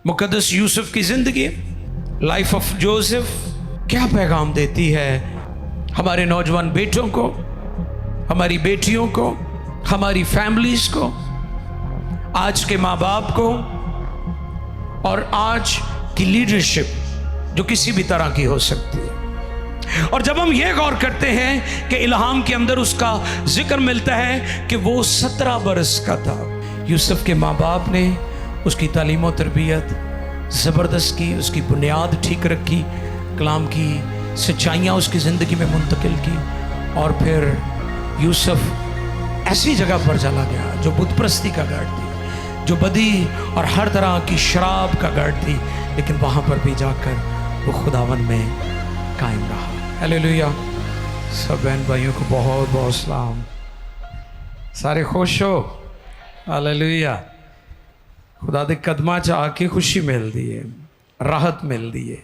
मुकद्दस यूसुफ की ज़िंदगी, life of Joseph क्या पैगाम देती है हमारे नौजवान बेटों को, हमारी बेटियों को, हमारी फैमिलीज़ को, आज के माँ बाप को और आज की लीडरशिप जो किसी भी तरह की हो सकती है। और जब हम ये गौर करते हैं कि इल्हाम के अंदर उसका जिक्र मिलता है कि वो 17 बरस का था। यूसुफ के माँ बाप ने उसकी तालीम और तरबियत ज़बरदस्त की, उसकी बुनियाद ठीक रखी, कलाम की सच्चाइयाँ उसकी ज़िंदगी में मुंतकिल की। और फिर यूसुफ ऐसी जगह पर चला गया जो बुत परस्ती का गढ़ थी, जो बदी और हर तरह की शराब का गढ़ थी, लेकिन वहाँ पर भी जाकर वो खुदावन में कायम रहा। हालेलुया। सब बहन भाइयों को बहुत बहुत सलाम। सारे खुश हो? हालेलुया। खुदा दे कदमां च आके खुशी मिलती है, राहत मिलती है,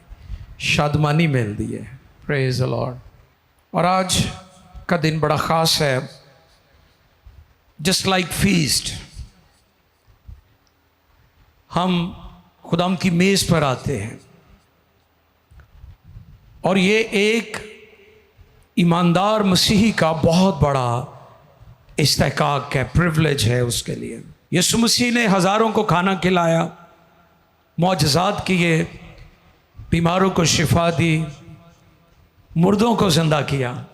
शादमानी मिलती है। Praise the Lord. और आज का दिन बड़ा ख़ास है। जस्ट लाइक फीस्ट, हम खुदाम की मेज़ पर आते हैं और ये एक ईमानदार मसीही का बहुत बड़ा इस्तेहकाक है, प्रिविलेज है उसके लिए। यीशु मसीह ने हज़ारों को खाना खिलाया, मौजज़ात किए, बीमारों को शिफा दी, मुर्दों को ज़िंदा किया,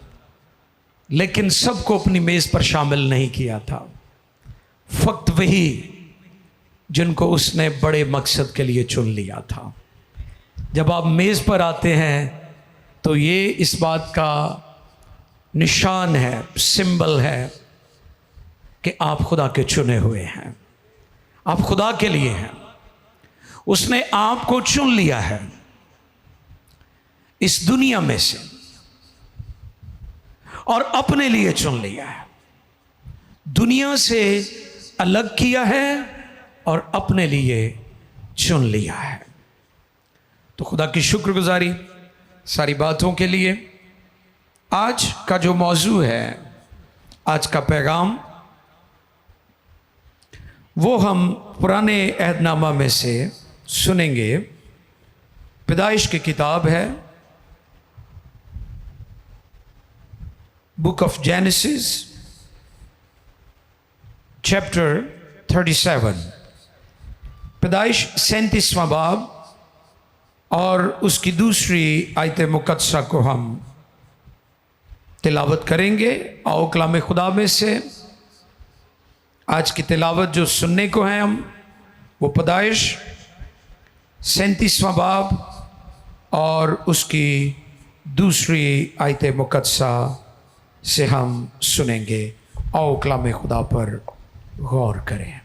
लेकिन सबको अपनी मेज़ पर शामिल नहीं किया था। फ़क्त वही जिनको उसने बड़े मकसद के लिए चुन लिया था। जब आप मेज़ पर आते हैं तो ये इस बात का निशान है, सिंबल है कि आप खुदा के चुने हुए हैं, आप खुदा के लिए हैं। उसने आपको चुन लिया है इस दुनिया में से और अपने लिए चुन लिया है। दुनिया से अलग किया है और अपने लिए चुन लिया है। तो खुदा की शुक्रगुजारी सारी बातों के लिए। आज का जो मौजू है, आज का पैगाम, वो हम पुराने अहदनामा में से सुनेंगे। पैदाइश की किताब है, बुक ऑफ जेनेसिस चैप्टर 37, पैदाइश 37वां बाब और उसकी दूसरी आयत मुकद्दसा को हम तिलावत करेंगे। आओ कलाम खुदा में से आज की तिलावत जो सुनने को है हम, वो पैदाइश 37वां बाब और उसकी दूसरी आयत मुकद्दसा से हम सुनेंगे। आओ कलाम खुदा पर गौर करें।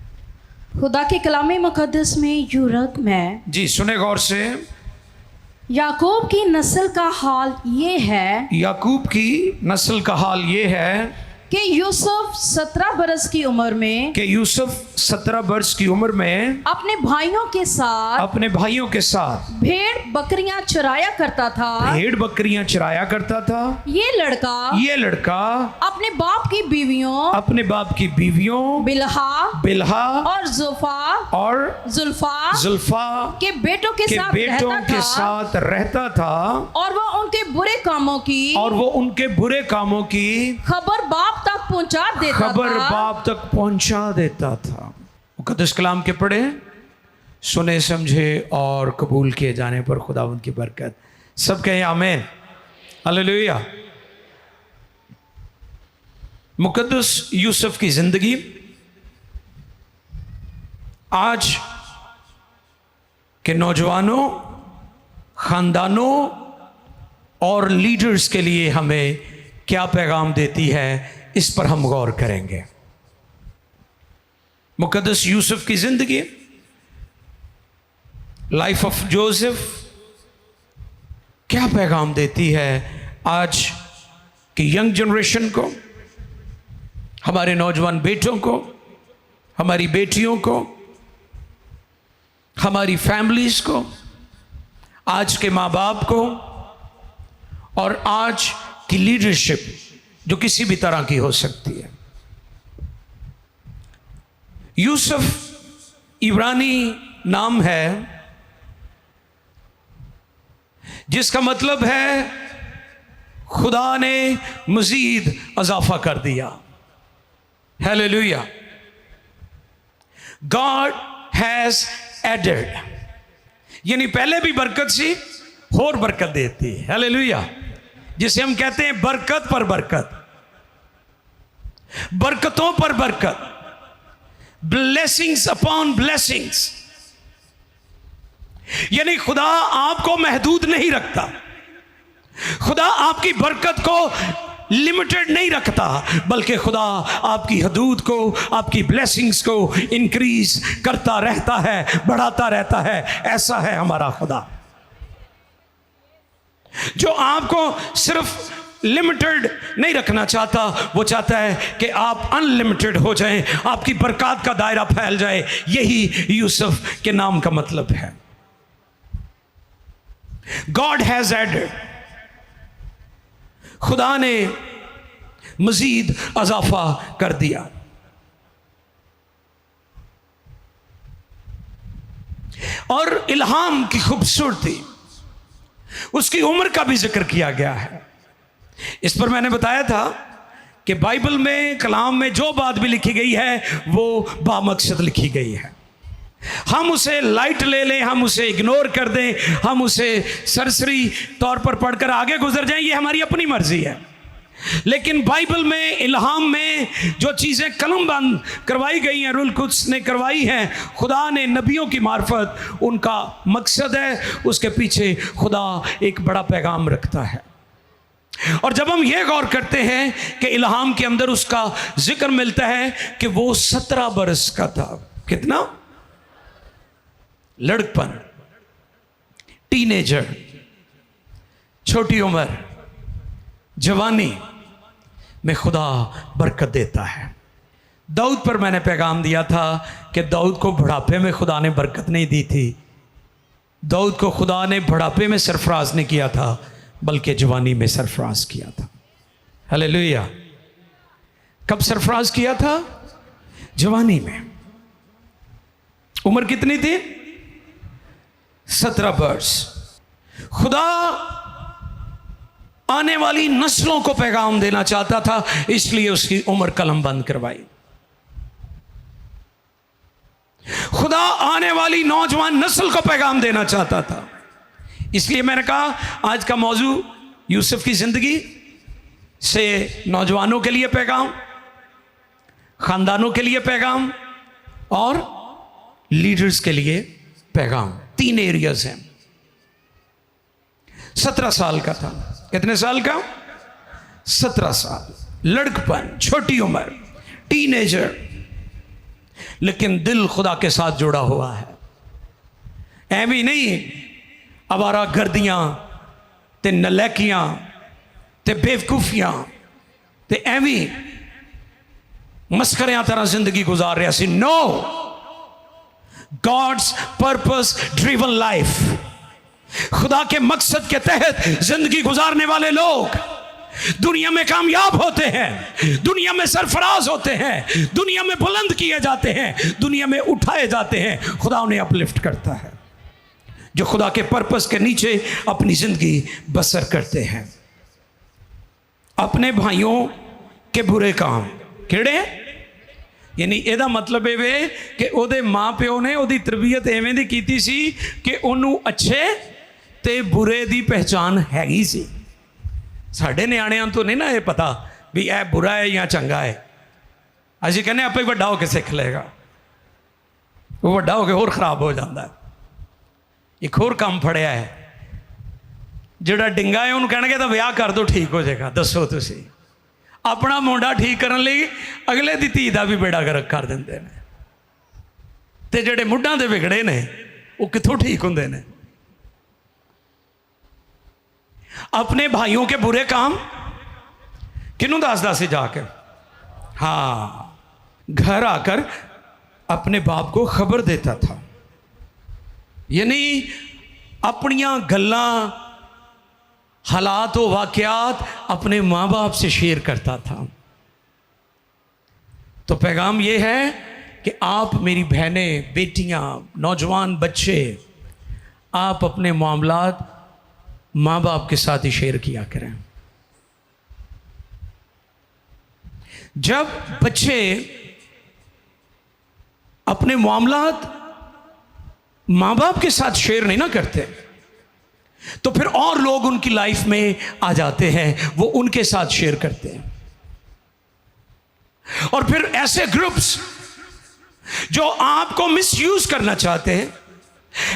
खुदा के कलाम मुकद्दस में यूरक में जी सुने गौर से। याकूब की नस्ल का हाल ये है, याकूब की नस्ल का हाल ये है कि यूसुफ 17 बरस की उम्र में, कि यूसुफ 17 वर्ष की उम्र में अपने भाइयों के साथ भेड़ बकरियां चराया करता था। भेड़ बकरियां चराया करता था। ये लड़का अपने बाप की बीवियों बिल्हा और जुल्फा के बेटों के साथ रहता था और वो उनके बुरे कामों की खबर बाप तक पहुंचा देता था। मुकद्दस कलाम के पढ़े, सुने, समझे और कबूल किए जाने पर खुदावंद की बरकत। सब कहें आमीन। हालेलुया। मुकद्दस यूसुफ की जिंदगी आज के नौजवानों, खानदानों और लीडर्स के लिए हमें क्या पैगाम देती है, इस पर हम गौर करेंगे। मुकद्दस यूसुफ की जिंदगी, लाइफ ऑफ जोसेफ क्या पैगाम देती है आज की यंग जनरेशन को, हमारे नौजवान बेटों को, हमारी बेटियों को, हमारी फैमिलीज को, आज के माँ बाप को और आज की लीडरशिप जो किसी भी तरह की हो सकती है। यूसुफ इब्रानी नाम है जिसका मतलब है खुदा ने मजीद इजाफा कर दिया। हालेलुया। गॉड हैज एडेड, यानी पहले भी बरकत सी और बरकत देती है। हालेलुया। जिसे हम कहते हैं बरकत पर बरकत, बरकतों पर बरकत, ब्लेसिंग्स अपॉन ब्लेसिंग्स। यानी खुदा आपको महदूद नहीं रखता, खुदा आपकी बरकत को लिमिटेड नहीं रखता, बल्कि खुदा आपकी हदूद को, आपकी ब्लेसिंग्स को इंक्रीज करता रहता है, बढ़ाता रहता है। ऐसा है हमारा खुदा, जो आपको सिर्फ लिमिटेड नहीं रखना चाहता, वो चाहता है कि आप अनलिमिटेड हो जाएं, आपकी बरकत का दायरा फैल जाए। यही यूसुफ के नाम का मतलब है। गॉड हैज एडेड, खुदा ने मजीद इजाफा कर दिया। और इल्हाम की खूबसूरती, उसकी उम्र का भी जिक्र किया गया है। इस पर मैंने बताया था कि बाइबल में, कलाम में जो बात भी लिखी गई है वो बामकसद लिखी गई है। हम उसे लाइट ले लें, हम उसे इग्नोर कर दें, हम उसे सरसरी तौर पर पढ़कर आगे गुजर जाएं, ये हमारी अपनी मर्जी है। लेकिन बाइबल में, इल्हाम में जो चीज़ें कलमबंद करवाई गई हैं, रूल कुद्स ने करवाई हैं, खुदा ने नबियों की मार्फत, उनका मकसद है, उसके पीछे खुदा एक बड़ा पैगाम रखता है। और जब हम ये गौर करते हैं कि इल्हाम के अंदर उसका जिक्र मिलता है कि वो 17 बरस का था। कितना? लड़कपन, टीनेजर, छोटी उम्र, जवानी में खुदा बरकत देता है। दाऊद पर मैंने पैगाम दिया था कि दाऊद को बुढ़ापे में खुदा ने बरकत नहीं दी थी। दाऊद को खुदा ने बुढ़ापे में सरफराज नहीं किया था, बल्कि जवानी में सरफराज किया था। हालेलुया। कब सरफराज किया था? जवानी में। उम्र कितनी थी? 17 वर्ष। खुदा आने वाली नस्लों को पैगाम देना चाहता था, इसलिए उसकी उम्र कलम बंद करवाई। खुदा आने वाली नौजवान नस्ल को पैगाम देना चाहता था, इसलिए मैंने कहा आज का मौजू यूसुफ की जिंदगी से नौजवानों के लिए पैगाम, खानदानों के लिए पैगाम और लीडर्स के लिए पैगाम। 3 एरियाज हैं। 17 साल का था। कितने साल का? 17 साल। लड़कपन, छोटी उम्र, टीनेजर, लेकिन दिल खुदा के साथ जुड़ा हुआ है। ऐवी नहीं आवारा गर्दियां ते नलैकियां ते बेवकूफियां ते ऐवी मस्करियां तरह जिंदगी गुजार रहा सी। No, God's purpose driven life, खुदा के मकसद के तहत जिंदगी गुजारने वाले लोग दुनिया में कामयाब होते हैं, दुनिया में सरफराज होते हैं, दुनिया में बुलंद किए जाते हैं, दुनिया में उठाए जाते हैं। खुदा उन्हें अपलिफ्ट करता है जो खुदा के पर्पस के नीचे अपनी जिंदगी बसर करते हैं। अपने भाइयों के बुरे काम किहड़े? यानी ਇਹਦਾ मतलब ਇਹ ਵੇ कि ਉਹਦੇ ਮਾਂ ਪਿਓ ਨੇ ਉਹਦੀ ਤਰਬੀਅਤ ਐਵੇਂ ਦੀ ਕੀਤੀ ਸੀ ਕਿ ਉਹਨੂੰ ਅੱਛੇ ਤੇ ਬੁਰੇ ਦੀ ਪਹਿਚਾਨ ਹੈਗੀ ਸੀ। ਸਾਡੇ ਨਿਆਣਿਆਂ ਤੋਂ ਨਹੀਂ ਨਾ ਇਹ ਪਤਾ ਵੀ ਇਹ ਬੁਰਾ ਹੈ ਜਾਂ ਚੰਗਾ ਹੈ। ਅਸੀਂ ਕਹਿੰਦੇ ਆਪੇ ਵੱਡਾ ਹੋ ਕੇ ਸਿੱਖ ਲਏਗਾ, ਉਹ ਵੱਡਾ ਹੋ ਕੇ ਹੋਰ ਖਰਾਬ ਹੋ ਜਾਂਦਾ ਹੈ। ਇੱਕ ਹੋਰ ਕੰਮ ਫੜਿਆ ਹੈ, ਜਿਹੜਾ ਡਿੰਗਾ ਹੈ ਉਹਨੂੰ ਕਹਿਣਗੇ ਤਾਂ ਵਿਆਹ ਕਰ ਦਿਓ ਠੀਕ ਹੋ ਜਾਏਗਾ। ਦੱਸੋ ਤੁਸੀਂ, अपना मुंडा ठीक करने लई अगले दी धी का भी बेड़ा गर्क कर देंगे ने, ते जेड़े मुड्ढां दे विगड़े ने वो कित्थों ठीक होंदे ने। अपने भाइयों के बुरे काम किनू दसदा सी जाके? हाँ, घर आकर अपने बाप को खबर देता था, यानी अपनियां गल्लां, हालात व वाक़यात अपने माँ बाप से शेयर करता था। तो पैगाम ये है कि आप मेरी बहनें, बेटियां, नौजवान बच्चे, आप अपने मामलात माँ बाप के साथ ही शेयर किया करें। जब बच्चे अपने मामलात माँ बाप के साथ शेयर नहीं ना करते, तो फिर और लोग उनकी लाइफ में आ जाते हैं, वो उनके साथ शेयर करते हैं। और फिर ऐसे ग्रुप्स जो आपको मिसयूज करना चाहते हैं,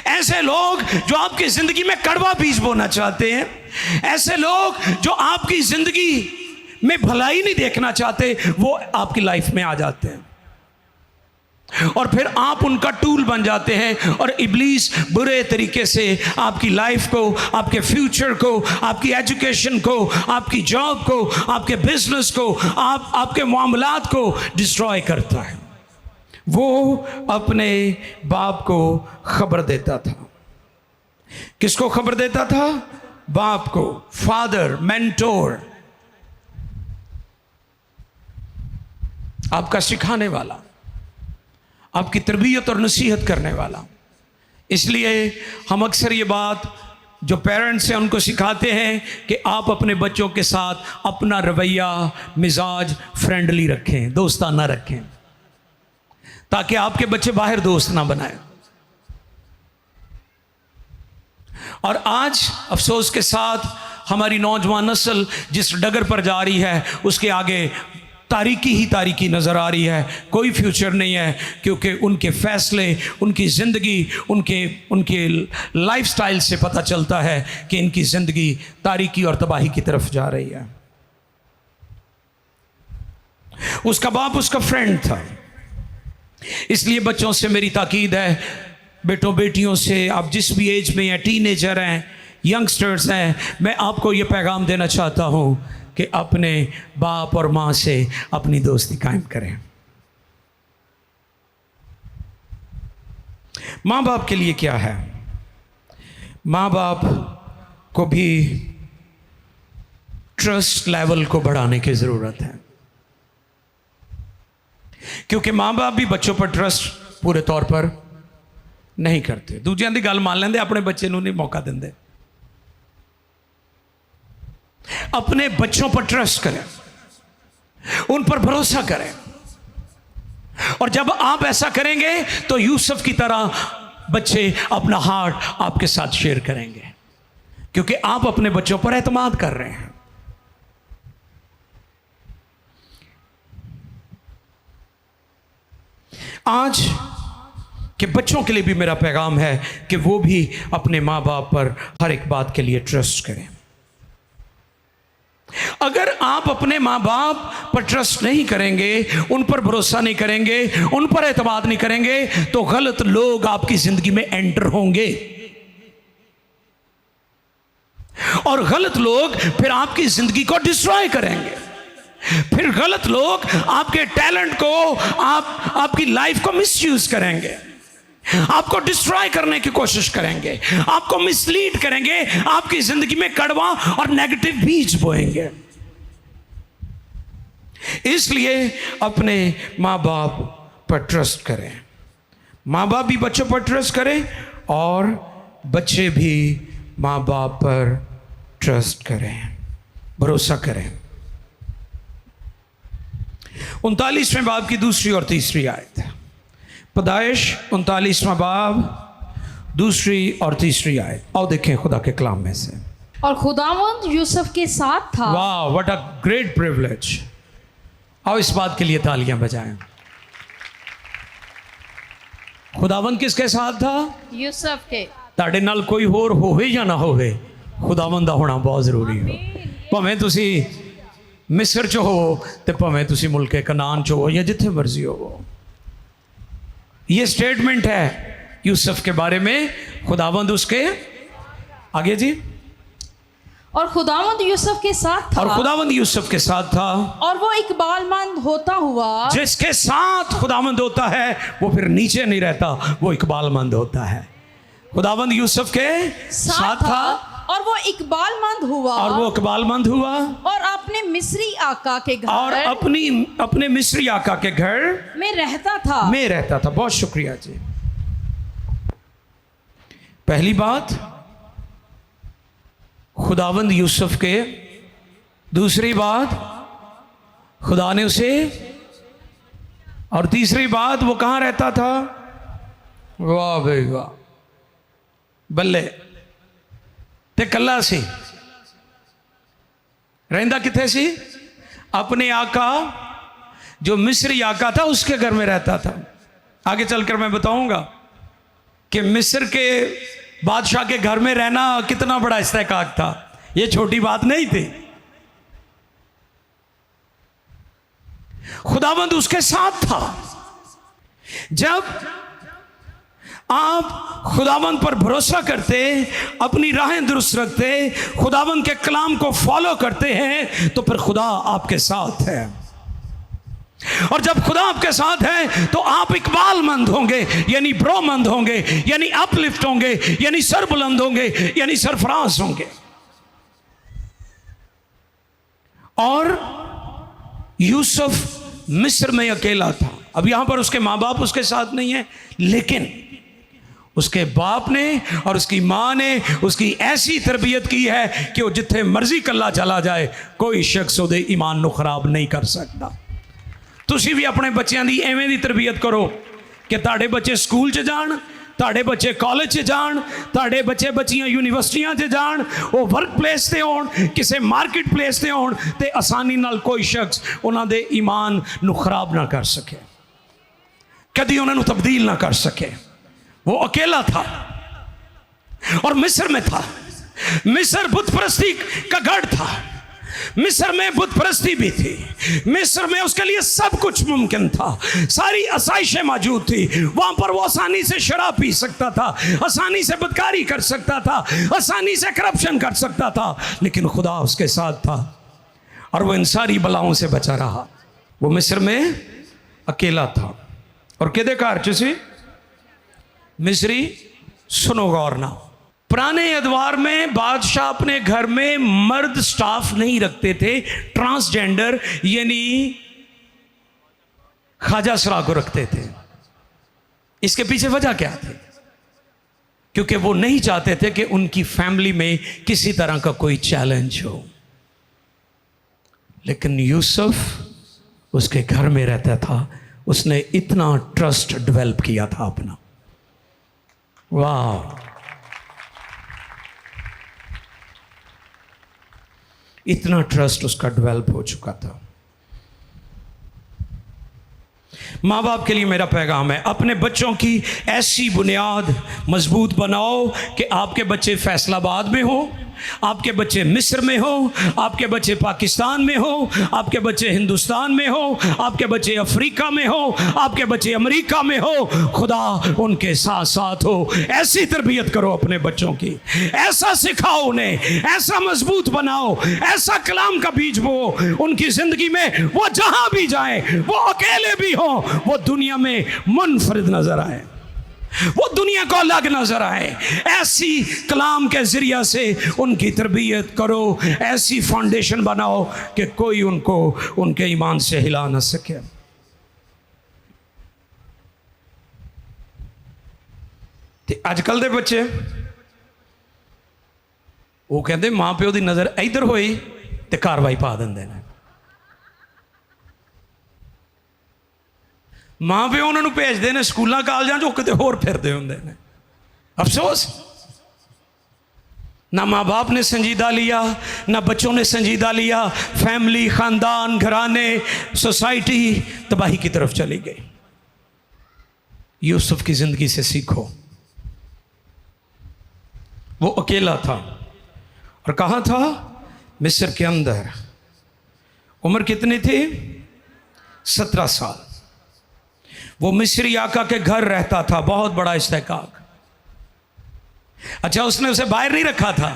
ऐसे लोग जो आपकी जिंदगी में कड़वा बीज बोना चाहते हैं, ऐसे लोग जो आपकी जिंदगी में भलाई नहीं देखना चाहते, वो आपकी लाइफ में आ जाते हैं और फिर आप उनका टूल बन जाते हैं। और इब्लीस बुरे तरीके से आपकी लाइफ को, आपके फ्यूचर को, आपकी एजुकेशन को, आपकी जॉब को, आपके बिजनेस को, आपके मामलात को डिस्ट्रॉय करता है। वो अपने बाप को खबर देता था। किसको खबर देता था? बाप को, फादर, मेंटोर, आपका सिखाने वाला, आपकी तरबियत और नसीहत करने वाला। इसलिए हम अक्सर ये बात जो पेरेंट्स हैं उनको सिखाते हैं कि आप अपने बच्चों के साथ अपना रवैया, मिजाज फ्रेंडली रखें, दोस्ताना रखें, ताकि आपके बच्चे बाहर दोस्त ना बनाएं। और आज अफसोस के साथ हमारी नौजवान नस्ल जिस डगर पर जा रही है, उसके आगे तारीकी ही तारीकी नज़र आ रही है। कोई फ्यूचर नहीं है, क्योंकि उनके फैसले, उनकी ज़िंदगी, उनके लाइफस्टाइल से पता चलता है कि इनकी ज़िंदगी तारीकी और तबाही की तरफ जा रही है। उसका बाप उसका फ्रेंड था। इसलिए बच्चों से मेरी ताकीद है, बेटों बेटियों से, आप जिस भी एज में हैं, टीनेजर हैं, यंगस्टर्स हैं, मैं आपको ये पैगाम देना चाहता हूँ कि अपने बाप और माँ से अपनी दोस्ती कायम करें। माँ बाप के लिए क्या है? माँ बाप को भी ट्रस्ट लेवल को बढ़ाने की ज़रूरत है, क्योंकि माँ बाप भी बच्चों पर ट्रस्ट पूरे तौर पर नहीं करते। दूजियां दी गल मान लेंदे, अपने बच्चे नूं नहीं मौका देंदे। अपने बच्चों पर ट्रस्ट करें, उन पर भरोसा करें, और जब आप ऐसा करेंगे तो यूसुफ की तरह बच्चे अपना हार्ट आपके साथ शेयर करेंगे, क्योंकि आप अपने बच्चों पर एतमाद कर रहे हैं। आज के बच्चों के लिए भी मेरा पैगाम है कि वो भी अपने माँ बाप पर हर एक बात के लिए ट्रस्ट करें। अगर आप अपने माँ बाप पर ट्रस्ट नहीं करेंगे, उन पर भरोसा नहीं करेंगे, उन पर एतमाद नहीं करेंगे, तो गलत लोग आपकी जिंदगी में एंटर होंगे, और गलत लोग फिर आपकी जिंदगी को डिस्ट्रॉय करेंगे। फिर गलत लोग आपके टैलेंट को, आपकी लाइफ को मिसयूज करेंगे, आपको डिस्ट्रॉय करने की कोशिश करेंगे, आपको मिसलीड करेंगे, आपकी जिंदगी में कड़वा और नेगेटिव बीज बोएंगे। इसलिए अपने माँ बाप पर ट्रस्ट करें, माँ बाप भी बच्चों पर ट्रस्ट करें, और बच्चे भी माँ बाप पर ट्रस्ट करें, भरोसा करें। 39वें बाब की दूसरी और तीसरी आयत है। पैदाइश 39वां बाब, दूसरी और तीसरी आयत। आओ देखें खुदा के कलाम में से। और खुदावंद यूसुफ के साथ था। वाह, व्हाट अ ग्रेट प्रिविलेज। आओ इस बात के लिए तालियां बजाएं। खुदावंद किसके साथ था? यूसुफ के। ताड़े नाल कोई होर होवे या ना होवे, खुदावंद दा होना बहुत जरूरी है। भावें तुसी मिस्र च हो, ते भावें तुसी मुल्के कनान च हो, या जिथे मर्जी हो। ये स्टेटमेंट है यूसुफ के बारे में। खुदावंद उसके आगे जी। और खुदावंद यूसुफ के साथ था। और खुदावंद यूसुफ के साथ था। और वो इकबालमंद होता हुआ। जिसके साथ खुदावंद होता है वो फिर नीचे नहीं रहता, वो इकबालमंद होता है। खुदावंद यूसुफ के साथ था, और वो इकबालमंद हुआ। और वो इकबालमंद हुआ। और अपने मिस्री आका के घर। और अपने मिस्री आका के घर में रहता था। बहुत शुक्रिया जी। पहली बात, खुदावंद यूसुफ के, दूसरी बात खुदा ने उसे, और तीसरी बात वो कहाँ रहता था? वाह भाई वाह, बल्ले ते कल्ला सी रहंदा किथे सी? अपने आका जो मिस्री आका था उसके घर में रहता था। आगे चलकर मैं बताऊंगा कि मिस्र के बादशाह के घर में रहना कितना बड़ा इस्तेकाक था, ये छोटी बात नहीं थी। खुदावंद उसके साथ था। जब आप खुदावंद पर भरोसा करते, अपनी राहें दुरुस्त रखते, खुदावंद के कलाम को फॉलो करते हैं, तो फिर खुदा आपके साथ है। और जब खुदा आपके साथ है तो आप इकबालमंद होंगे, यानी ब्रोमंद होंगे, यानी अपलिफ्ट होंगे, यानी सरबुलंद होंगे, यानी सरफराज होंगे। और यूसुफ मिस्र में अकेला था। अब यहां पर उसके माँ बाप उसके साथ नहीं है, लेकिन उसके बाप ने और उसकी माँ ने उसकी ऐसी तरबियत की है कि वो जिथे मर्जी कल्ला चला जाए, कोई शख्स ਉਹਦੇ ईमान ਨੂੰ खराब नहीं कर सकता। ਤੁਸੀਂ भी अपने बच्चों की एवें ਦੀ तरबियत करो कि ਤੁਹਾਡੇ ਬੱਚੇ ਸਕੂਲ 'ਚ ਜਾਣ, ਤੁਹਾਡੇ ਬੱਚੇ ਕਾਲਜ 'ਚ ਜਾਣ, ਤੁਹਾਡੇ ਬੱਚੇ ਬੱਚੀਆਂ ਯੂਨੀਵਰਸਿਟੀਆਂ 'ਚ ਜਾਣ, ਉਹ ਵਰਕ ਪਲੇਸ ਤੇ ਹੋਣ, ਕਿਸੇ ਮਾਰਕੀਟ ਪਲੇਸ ਤੇ ਹੋਣ, ਤੇ ਆਸਾਨੀ ਨਾਲ ਕੋਈ ਸ਼ਖਸ ਉਹਨਾਂ ਦੇ ਈਮਾਨ ਨੂੰ ਖਰਾਬ ਨਾ ਕਰ ਸਕੇ, कभी उन्हें तब्दील ना कर सके। वो अकेला था और मिस्र में था। मिस्र बुत परस्ती का गढ़ था, मिस्र में बुत परस्ती भी थी, मिस्र में उसके लिए सब कुछ मुमकिन था, सारी आसाइशें मौजूद थी। वहां पर वो आसानी से शराब पी सकता था, आसानी से बदकारी कर सकता था, आसानी से करप्शन कर सकता था, लेकिन खुदा उसके साथ था और वो इन सारी बलाओं से बचा रहा। वो मिस्र में अकेला था और किदे घर च सी? मिस्री। सुनो गौर ना, पुराने अदवार में बादशाह अपने घर में मर्द स्टाफ नहीं रखते थे, ट्रांसजेंडर यानी ख्वाजा सरा को रखते थे। इसके पीछे वजह क्या थी? क्योंकि वो नहीं चाहते थे कि उनकी फैमिली में किसी तरह का कोई चैलेंज हो। लेकिन यूसुफ उसके घर में रहता था, उसने इतना ट्रस्ट डेवलप किया था अपना। वाह, इतना ट्रस्ट उसका डेवलप हो चुका था। माँ बाप के लिए मेरा पैगाम है, अपने बच्चों की ऐसी बुनियाद मजबूत बनाओ कि आपके बच्चे फैसलाबाद में हो, आपके बच्चे मिस्र में हो, आपके बच्चे पाकिस्तान में हो, आपके बच्चे हिंदुस्तान में हो, आपके बच्चे अफ्रीका में हो, आपके बच्चे अमेरिका में हो, खुदा उनके साथ साथ हो। ऐसी तरबियत करो अपने बच्चों की, ऐसा सिखाओ उन्हें, ऐसा मजबूत बनाओ, ऐसा कलाम का बीज बो उनकी जिंदगी में। वो जहां भी जाए, वो अकेले भी हो, वो दुनिया में मुनफरिद नजर आए, वो दुनिया को अलग नजर आए। ऐसी कलाम के जरिया से उनकी तरबियत करो, ऐसी फाउंडेशन बनाओ कि कोई उनको उनके ईमान से हिला ना सके। ते अजकल दे बच्चे वो कहते मां प्यो की नज़र इधर होई ते कार्रवाई पा देंगे ने। मां प्यो उन्होंने भेजते हैं स्कूलों कॉलेजों जो किते होर फिरते होंगे ने। अफसोस, ना माँ बाप ने संजीदा लिया, ना बच्चों ने संजीदा लिया। फैमिली, ख़ानदान, घराने, सोसाइटी तबाही की तरफ चली गई। यूसुफ की ज़िंदगी से सीखो। वो अकेला था और कहाँ था? मिस्र के अंदर। उम्र कितनी थी? 17 साल। वो मिस्री आका के घर रहता था, बहुत बड़ा इस्तेकाक। अच्छा, उसने उसे बाहर नहीं रखा था,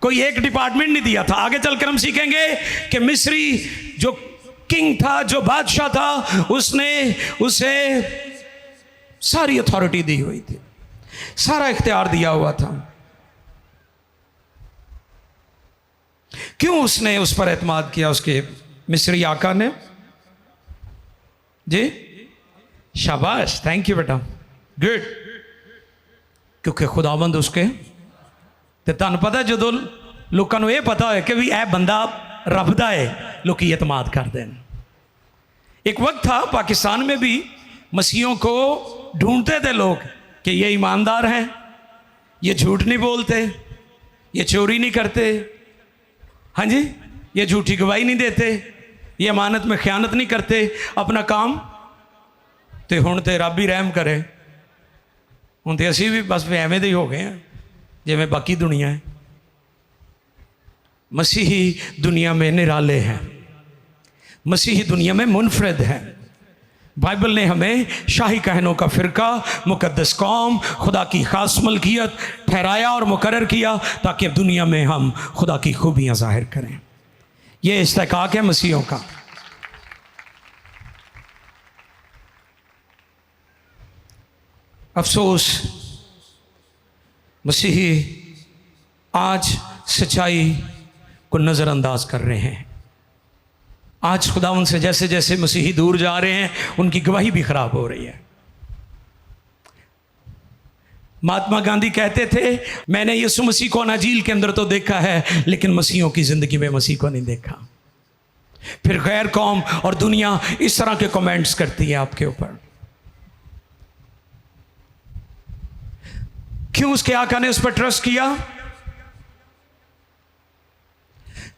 कोई एक डिपार्टमेंट नहीं दिया था। आगे चलकर हम सीखेंगे कि मिस्री जो किंग था, जो बादशाह था, उसने उसे सारी अथॉरिटी दी हुई थी, सारा इख्तियार दिया हुआ था। क्यों उसने उस पर एतमाद किया? उसके मिस्री आका ने। जी शाबाश, थैंक यू बेटा, गुड। क्योंकि खुदाबंद उसके ते तुहानूं पता जो लोगों को यह पता है कि भी यह बंदा रब दा है, लोग एतमाद करते हैं। एक वक्त था पाकिस्तान में भी मसीहों को ढूंढते थे लोग कि ये ईमानदार हैं, ये झूठ नहीं बोलते, ये चोरी नहीं करते, हाँ जी, ये झूठी गवाही नहीं देते, ये अमानत में ख़यानत नहीं करते अपना काम। तो हुण तो रब ही रहम करे, हुण तो असी भी बस एवें दे ही हो गए हैं जिवें बाकी दुनिया है। मसीही दुनिया में निराले हैं, मसीही दुनिया में मुनफरद हैं। बाइबल ने हमें शाही कहनों का फ़िरका, मुकद्दस कौम, खुदा की ख़ास मलकियत ठहराया और मुकर्रर किया ताकि दुनिया में हम खुदा की खूबियाँ ज़ाहिर करें। ये इस्तेकाक है मसीहों का। अफसोस मसीही आज सच्चाई को नज़रअंदाज कर रहे हैं। आज खुदावंद से जैसे जैसे मसीही दूर जा रहे हैं, उनकी गवाही भी खराब हो रही है। महात्मा गांधी कहते थे, मैंने यीशु मसीह को अनाजील के अंदर तो देखा है, लेकिन मसीहों की ज़िंदगी में मसीह को नहीं देखा। फिर गैर कौम और दुनिया इस तरह के कमेंट्स करती है आपके ऊपर। क्यों उसके आका ने उस पर ट्रस्ट किया?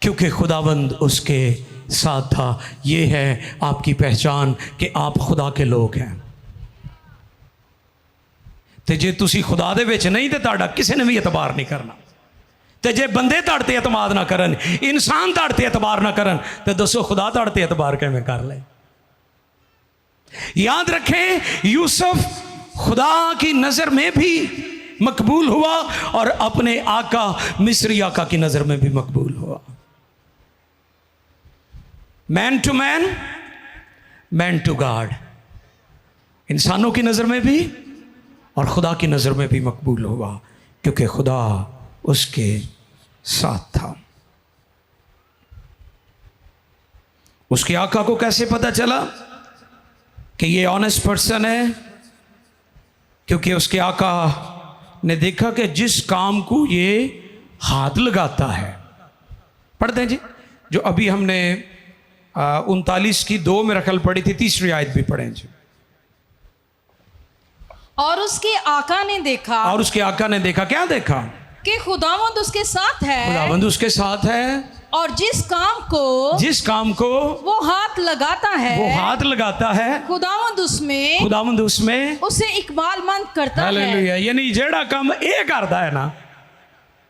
क्योंकि खुदावंद उसके साथ था। ये है आपकी पहचान कि आप खुदा के लोग हैं। ते जे तुसी खुदा दे विच नहीं ते तुहाडा किसी ने भी एतबार नहीं करना। ते जे बंदे तुहाडे ते एतमाद ना करन, इंसान तुहाडे ते एतबार ना करन, ते दसो खुदा तुहाडे ते एतबार किवें कर ले? याद रखें, यूसुफ खुदा की नज़र में भी मकबूल हुआ और अपने आका मिस्री आका की नज़र में भी मकबूल हुआ। Man to man, man to God, इंसानों की नज़र में भी और खुदा की नज़र में भी मकबूल हुआ, क्योंकि खुदा उसके साथ था। उसके आका को कैसे पता चला कि ये ऑनेस्ट पर्सन है? क्योंकि उसके आका ने देखा कि जिस काम को ये हाथ लगाता है, पढ़ते हैं जी, जो अभी हमने 39 की 2 में रखल पड़ी थी, तीसरी आयत भी पढ़ें जी। और उसके आका ने देखा, और उसके आका ने देखा, क्या देखा? कि खुदावंद उसके साथ है, खुदावंद उसके साथ है, और जिस काम को वो हाथ लगाता है, खुदावंद उसमें उसे इकबालमंद करता है। हालेलुया। यानी जेड़ा काम ये करता है ना,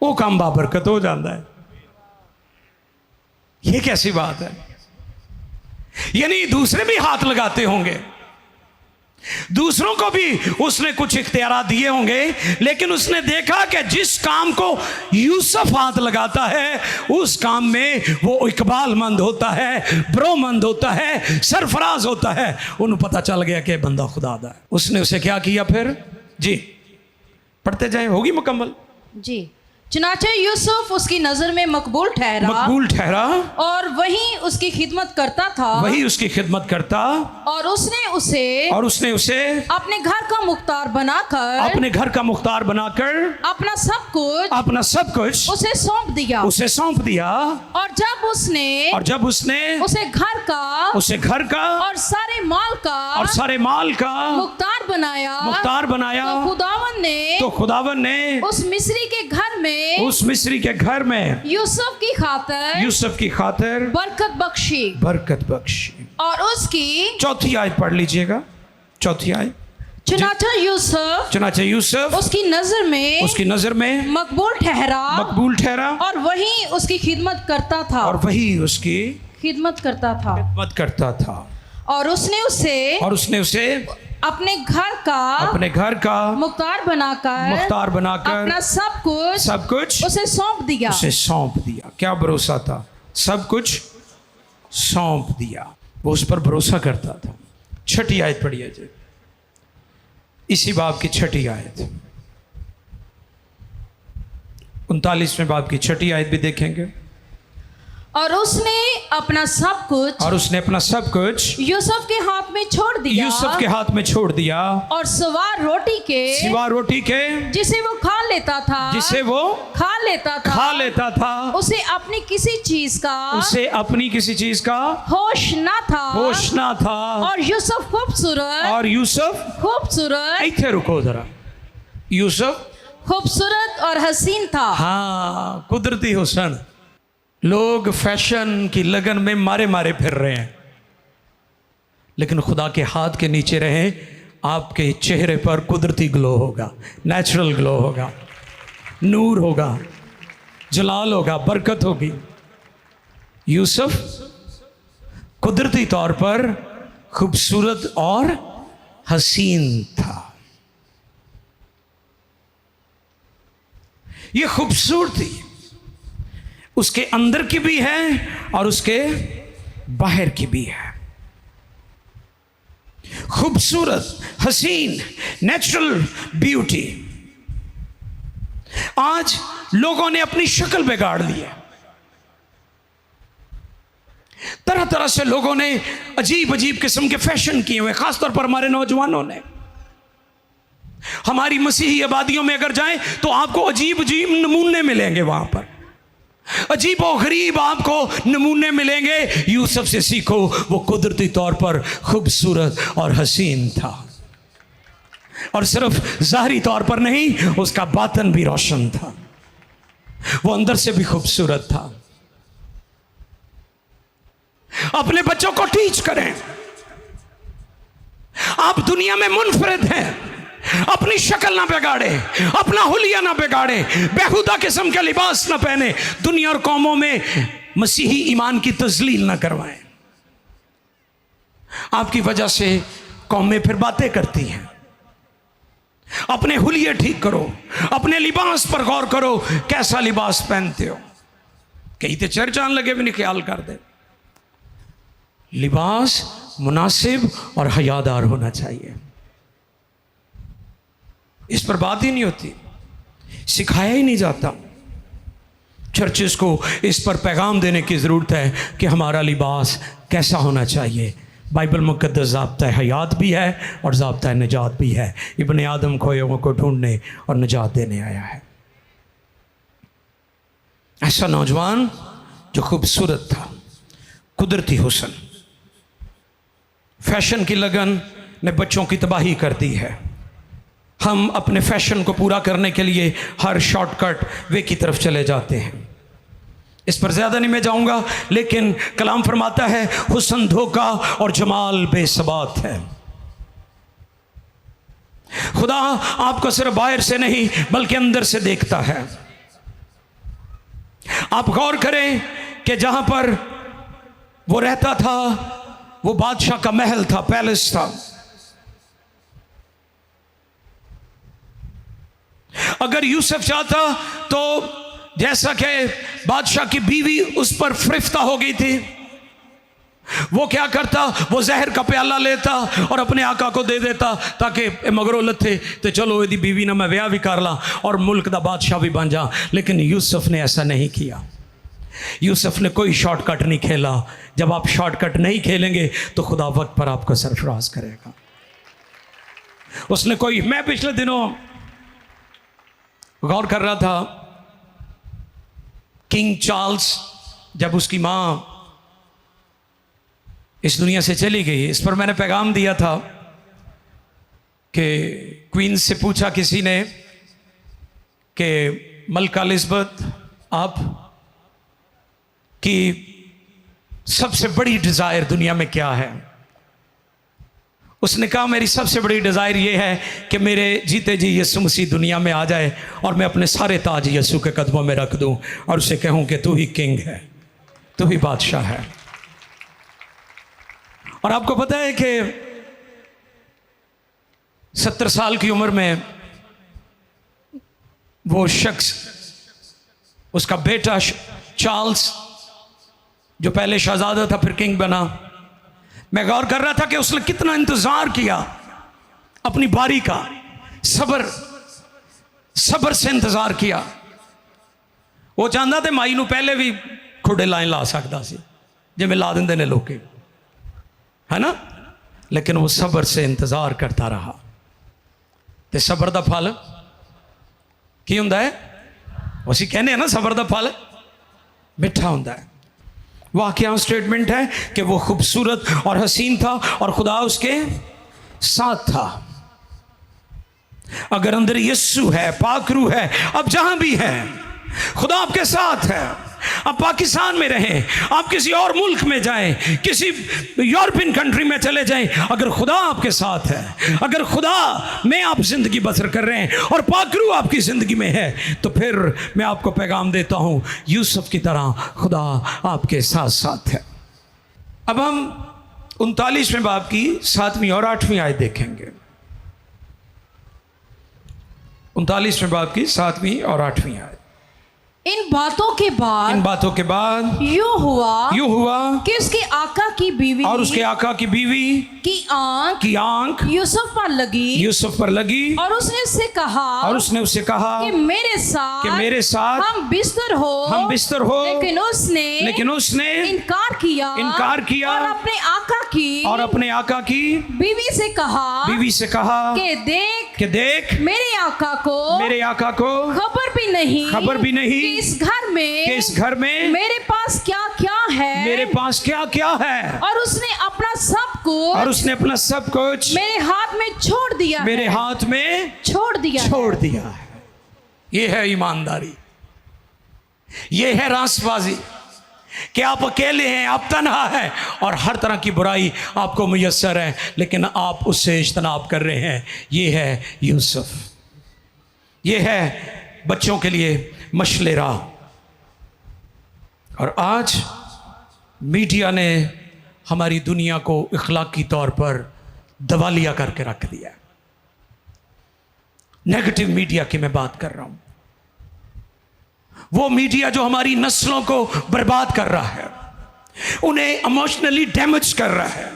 वो काम बाबरकत हो जाता है। ये कैसी बात है? यानी दूसरे भी हाथ लगाते होंगे, दूसरों को भी उसने कुछ इख्तियारात दिए होंगे, लेकिन उसने देखा कि जिस काम को यूसुफ हाथ लगाता है, उस काम में वो इकबालमंद होता है, ब्रोमंद होता है, सरफराज होता है। उन्हें पता चल गया कि बंदा खुदा दा है। उसने उसे क्या किया फिर? जी पढ़ते जाए, होगी मुकम्मल जी। चुनाचे यूसुफ उसकी नजर में मकबूल ठहरा और वही उसकी खिदमत करता था, और उसने उसे अपने घर का मुख्तार बनाकर अपना सब कुछ उसे सौंप दिया। और जब उसने उसे घर का और सारे माल का मुख्तार बनाया, तो खुदावन ने उस मिस्री के घर में यूसुफ की खातिर बरकत बख्शी। और उसकी चौथी आयत पढ़ लीजिएगा, चौथी आयत। चुनाचा यूसुफ उसकी नजर में मकबूल ठहरा और वही उसकी खिदमत करता था। और उसने उसे अपने घर का मुख्तार बनाकर अपना सब कुछ उसे सौंप दिया। क्या भरोसा था? सब कुछ सौंप दिया, वो उस पर भरोसा करता था। छठी आयत पढ़िए जी, इसी बाब की छठी आयत, 39वें बाब की छठी आयत भी देखेंगे। और उसने अपना सब कुछ, और उसने अपना सब कुछ यूसुफ के हाथ में छोड़ दिया, यूसुफ के हाथ में छोड़ दिया, और सिवा रोटी के जिसे वो खा लेता था, खा लेता था, उसे अपनी किसी चीज का होश ना था, और यूसुफ खूबसूरत इथे रुको जरा, यूसुफ खूबसूरत और हसीन था। हाँ, कुदरती हुस्न। लोग फैशन की लगन में मारे मारे फिर रहे हैं, लेकिन खुदा के हाथ के नीचे रहे, आपके चेहरे पर कुदरती ग्लो होगा, नेचुरल ग्लो होगा, नूर होगा, जलाल होगा, बरकत होगी। यूसुफ कुदरती तौर पर खूबसूरत और हसीन था। ये खूबसूरती उसके अंदर की भी है और उसके बाहर की भी है। खूबसूरत, हसीन, नेचुरल ब्यूटी। आज लोगों ने अपनी शक्ल बिगाड़ ली है। तरह तरह से लोगों ने अजीब अजीब किस्म के फैशन किए हुए, खासतौर पर हमारे नौजवानों ने। हमारी मसीही आबादियों में अगर जाएं तो आपको अजीब अजीब नमूने मिलेंगे, वहां पर अजीब और गरीब आपको नमूने मिलेंगे। यूसुफ से सीखो, वो कुदरती तौर पर खूबसूरत और हसीन था, और सिर्फ ज़ाहिरी तौर पर नहीं, उसका बातन भी रोशन था, वो अंदर से भी खूबसूरत था। अपने बच्चों को टीच करें। आप दुनिया में मुनफरिद हैं, अपनी शक्ल ना बिगाड़े, अपना हुलिया ना बिगाड़े, बेहुदा किस्म के लिबास ना पहने, दुनिया और कौमों में मसीही ईमान की तजलील ना करवाएं। आपकी वजह से कौमें फिर बातें करती हैं। अपने हुलिये ठीक करो, अपने लिबास पर गौर करो, कैसा लिबास पहनते हो। कहीं तो चर्च आने लगे भी नहीं ख्याल कर दे। लिबास मुनासिब और हयादार होना चाहिए, इस पर बात ही नहीं होती, सिखाया ही नहीं जाता। चर्चेस को इस पर पैगाम देने की ज़रूरत है कि हमारा लिबास कैसा होना चाहिए। बाइबल मुक़द्दस ज़ाब्ता हयात भी है और ज़ाब्ता निजात भी है। इब्ने आदम खोए हुओं को ढूंढने और निजात देने आया है। ऐसा नौजवान जो खूबसूरत था, कुदरती हुस्न। फैशन की लगन ने बच्चों की तबाही कर दी है। हम अपने फैशन को पूरा करने के लिए हर शॉर्टकट वे की तरफ चले जाते हैं। इस पर ज़्यादा नहीं मैं जाऊंगा, लेकिन कलाम फरमाता है हुस्न धोखा और जमाल बेसबात है। खुदा आपको सिर्फ बाहर से नहीं बल्कि अंदर से देखता है। आप गौर करें कि जहां पर वो रहता था वो बादशाह का महल था, पैलेस था। अगर यूसुफ चाहता तो जैसा कि बादशाह की बीवी उस पर फिरफ्ता हो गई थी, वो क्या करता, वो जहर का प्याला लेता और अपने आका को दे देता ताकि मगरो लथे तो चलो यदि बीवी ना मैं ब्याह भी कर ला और मुल्क का बादशाह भी बन जा। लेकिन यूसुफ ने ऐसा नहीं किया। यूसुफ ने कोई शॉर्टकट नहीं खेला। जब आप शॉर्टकट नहीं खेलेंगे तो खुदा वक्त पर आपको सरफराज करेगा। उसने कोई, मैं पिछले दिनों गौर कर रहा था, किंग चार्ल्स जब उसकी मां इस दुनिया से चली गई, इस पर मैंने पैगाम दिया था कि क्वीन से पूछा किसी ने कि मलका एलिज़ाबेथ आप की सबसे बड़ी डिजायर दुनिया में क्या है। उसने कहा मेरी सबसे बड़ी डिजायर यह है कि मेरे जीते जी यीशु मसीह दुनिया में आ जाए और मैं अपने सारे ताज यीशु के कदमों में रख दूं और उसे कहूं कि तू ही किंग है, तू ही बादशाह है। और आपको पता है कि 70 साल की उम्र में वो शख्स, उसका बेटा चार्ल्स जो पहले शहजादा था फिर किंग बना, मैं गौर कर रहा था कि उसने कितना इंतजार किया अपनी बारी का, सबर से इंतजार किया। वो चाहता थे माई नू पहले भी खुडे लाइन ला सकता सी, जिवें ला दिंदे ने लोग, है ना, लेकिन वो सब्र से इंतज़ार करता रहा। तो सब्र का फल की हुंदा है? असीं कहने हैं ना सब्र का फल मिठा हुंदा है। वाकया स्टेटमेंट है कि वो खूबसूरत और हसीन था और खुदा उसके साथ था। अगर अंदर यीशु है, पाक रूह है, अब जहां भी है खुदा आपके साथ है। आप पाकिस्तान में रहें, आप किसी और मुल्क में जाएं, किसी यूरोपियन कंट्री में चले जाएं, अगर खुदा आपके साथ है, अगर खुदा में आप जिंदगी बसर कर रहे हैं और पाक रूह आपकी जिंदगी में है, तो फिर मैं आपको पैगाम देता हूं, यूसुफ की तरह खुदा आपके साथ साथ है। अब हम 39वें बाब की 7वीं और 8वीं आयत देखेंगे। 39वें बाब की 7वीं और 8वीं आयत। इन बातों के बाद यूं हुआ कि उसके आका की बीवी और उसके आका की बीवी की आंख यूसुफ पर लगी और उसने उससे कहा कि मेरे साथ हम बिस्तर हो, लेकिन उसने इनकार किया और अपने आका की बीवी से कहा कि देख मेरे आका को खबर भी नहीं कि इस घर में मेरे पास क्या क्या है, और उसने अपना सब कुछ मेरे हाथ में छोड़ दिया है। ये है ईमानदारी, ये है रासबाजी कि आप अकेले हैं, आप तन्हा हैं और हर तरह की बुराई आपको मुयस्सर है, लेकिन आप उससे इज्तनाब कर रहे हैं। ये है यूसुफ, ये है बच्चों के लिए मशले राह। और आज मीडिया ने हमारी दुनिया को इखलाकी तौर पर दवालिया करके रख दिया। नेगेटिव मीडिया की मैं बात कर रहा हूं, वो मीडिया जो हमारी नस्लों को बर्बाद कर रहा है, उन्हें इमोशनली डैमेज कर रहा है,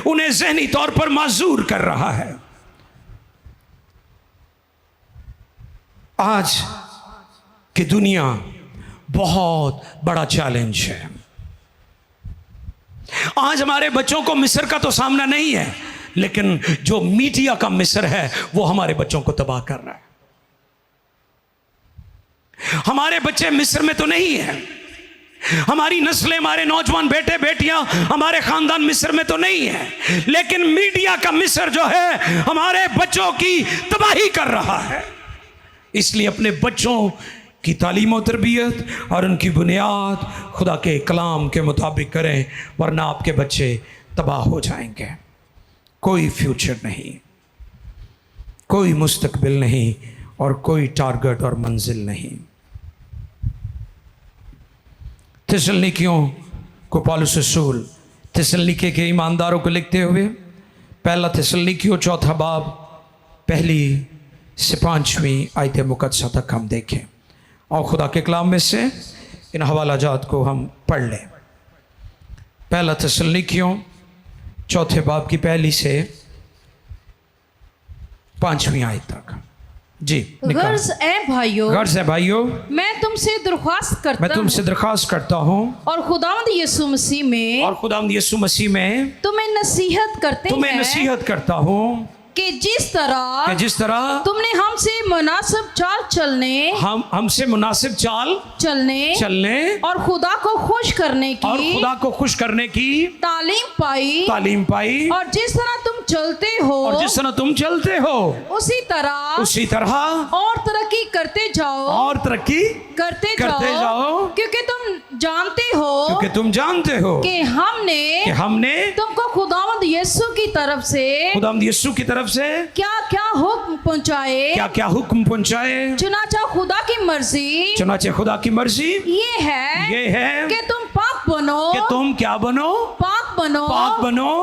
उन्हें ज़हनी तौर पर माजूर कर रहा है। आज की दुनिया बहुत बड़ा चैलेंज है। आज हमारे बच्चों को मिस्र का तो सामना नहीं है, लेकिन जो मीडिया का मिस्र है वो हमारे बच्चों को तबाह कर रहा है। हमारे बच्चे मिस्र में तो नहीं है, हमारी नस्लें, हमारे नौजवान बेटे बेटियां, हमारे खानदान मिस्र में तो नहीं है, लेकिन मीडिया का मिस्र जो है हमारे बच्चों की तबाही कर रहा है। इसलिए अपने बच्चों की तालीम और तरबियत और उनकी बुनियाद खुदा के कलाम के मुताबिक करें, वरना आपके बच्चे तबाह हो जाएंगे। कोई फ्यूचर नहीं, कोई मुस्तकबिल नहीं और कोई टारगेट और मंजिल नहीं। थिस्सलुनीकियों को पौलुस रसूल थिस्सलुनीके के ईमानदारों को लिखते हुए, पहला थिस्सलुनीकियों 4 बाब 1 से 5वीं आयत मुकद्दसा तक हम देखें और खुदा के कलाम में से इन हवाला जात को हम पढ़ लें। पहला थिस्सलुनीकियों 4 बाब की 1 से 5वीं आयत तक। जी, गर्ज है भाइयों, मैं तुमसे दरख्वास्त करता हूँ और खुदावंद यीशु मसीह में तुम्हें नसीहत करता हूँ कि जिस तरह तुमने हमसे मुनासिब चाल चलने और खुदा को खुश करने की तालीम पाई और जिस तरह तुम चलते हो उसी तरह और तरक्की करते जाओ क्योंकि तुम जानते हो कि हमने तुमको खुदावंद यीशु की तरफ से क्या क्या हुक्म पहुंचाए, चुनाचा खुदा की मर्जी ये है कि तुम पाक बनो,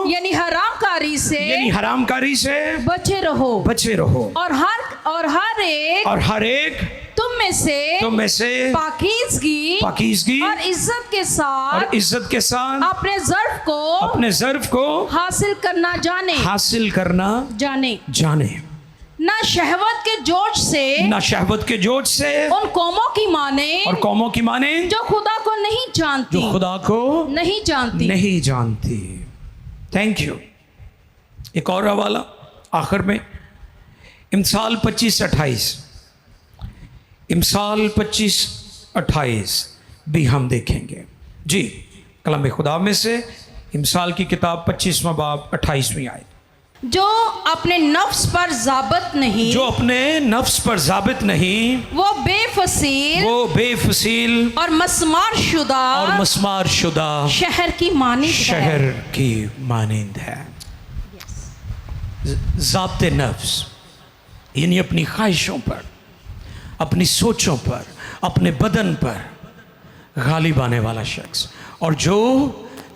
यानी हरामकारी से बचे रहो और हर एक तुम में से पाकीज़गी और इज्जत के साथ अपने ज़र्फ को हासिल करना जाने। ना शहवत के जोश से उन कौमों की माने जो खुदा को नहीं जानती, जो खुदा को नहीं जानती, नहीं जानती। Thank you. एक और हवाला आखिर में, इमसाल 25:28, इमसाल 25:28 भी हम देखेंगे जी। कलाम खुदा में से इमसाल की किताब 25वां बाब 28वीं आयत। जो अपने नफ्स पर जाबित नहीं, जो अपने नफ्स पर जाबित नहीं, वो बेफसील और मस्मार शुदा शहर की मानिंद है। ज़ाब्ते नफ्स यानी अपनी ख्वाहिशों पर, अपनी सोचों पर, अपने बदन पर गालिब आने वाला शख्स। और जो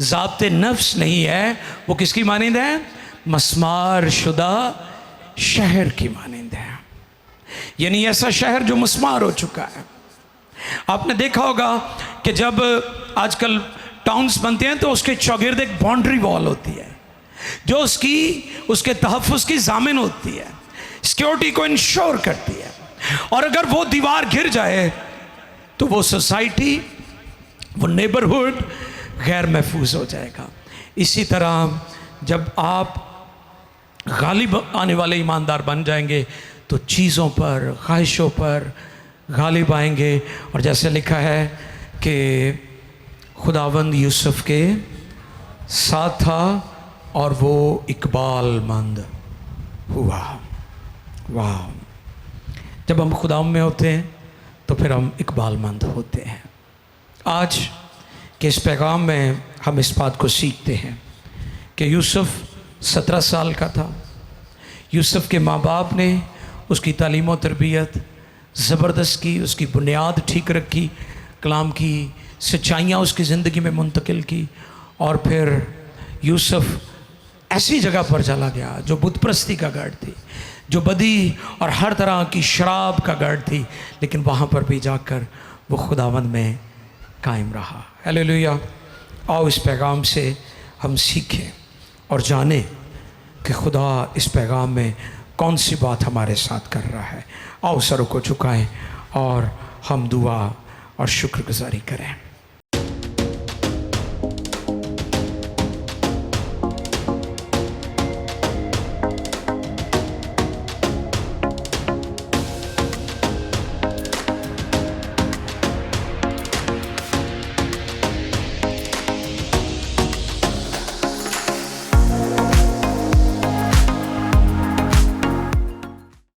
ज़ाब्ते नफ्स नहीं है वो किसकी मानिंद है? मस्मार शुदा शहर की मानिंद है। यानी ऐसा शहर जो मस्मार हो चुका है। आपने देखा होगा कि जब आजकल टाउन्स बनते हैं तो उसके चौगिर्द एक बाउंड्री वॉल होती है जो उसके तहफ़्फ़ुज़ की ज़ामिन होती है, सिक्योरिटी को इंश्योर करती है। और अगर वो दीवार गिर जाए तो वो सोसाइटी, वो नेबरहुड गैर महफूज हो जाएगा। इसी तरह जब आप गालिब आने वाले ईमानदार बन जाएंगे तो चीज़ों पर, ख्वाहिशों पर गालिब आएंगे। और जैसे लिखा है कि खुदावंद यूसुफ के साथ था और वो इकबालमंद हुआ। वाह! जब हम खुदा में होते हैं तो फिर हम इकबालमंद होते हैं। आज के इस पैगाम में हम इस बात को सीखते हैं कि यूसुफ 17 साल का था। यूसुफ के माँ बाप ने उसकी तालीम व तरबियत ज़बरदस्त की, उसकी बुनियाद ठीक रखी, कलाम की सच्चाइयाँ उसकी ज़िंदगी में मुंतकिल की। और फिर यूसुफ ऐसी जगह पर चला गया जो बुत परस्ती का गढ़ थी, जो बदी और हर तरह की शराब का गढ़ थी, लेकिन वहाँ पर भी जाकर वो खुदावंद में कायम रहा। हालेलुया! आओ इस पैगाम से हम सीखें और जानें कि खुदा इस पैगाम में कौन सी बात हमारे साथ कर रहा है। आओ सरों को झुकाएं और हम दुआ और शुक्रगुजारी करें।